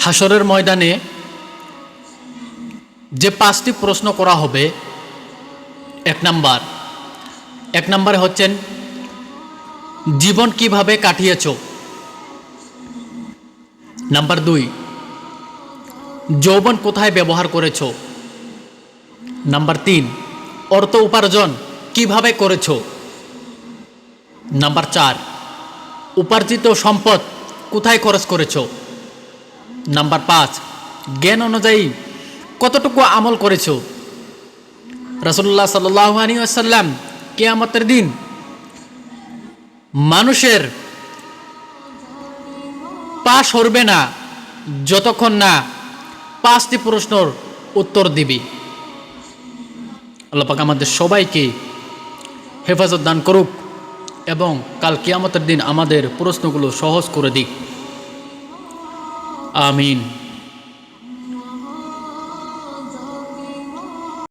হাসরের ময়দানে যে 5টি প্রশ্ন করা হবে, এক নম্বরে হচ্ছেন জীবন কিভাবে কাটিয়েছ। নাম্বার 2, যৌবন কোথায় ব্যবহার করেছ। নাম্বার 3, অর্থ উপার্জন কিভাবে করেছ। নাম্বার 4, উপার্জিত সম্পদ কোথায় খরচ করেছ। নাম্বার 5, জ্ঞান অনুযায়ী কতটুকু আমল করেছ। রাসূলুল্লাহ সাল্লাল্লাহু আলাইহি ওয়াসাল্লাম কিয়ামতের দিন মানুষের পা সরবে না যতক্ষণ না 5টি প্রশ্নের উত্তর দিবি। আল্লাহ পাক আমাদের সবাইকে হেফাজত দান করুক এবং কাল কিয়ামতের দিন আমাদের প্রশ্নগুলো সহজ করে দিক। আমিন।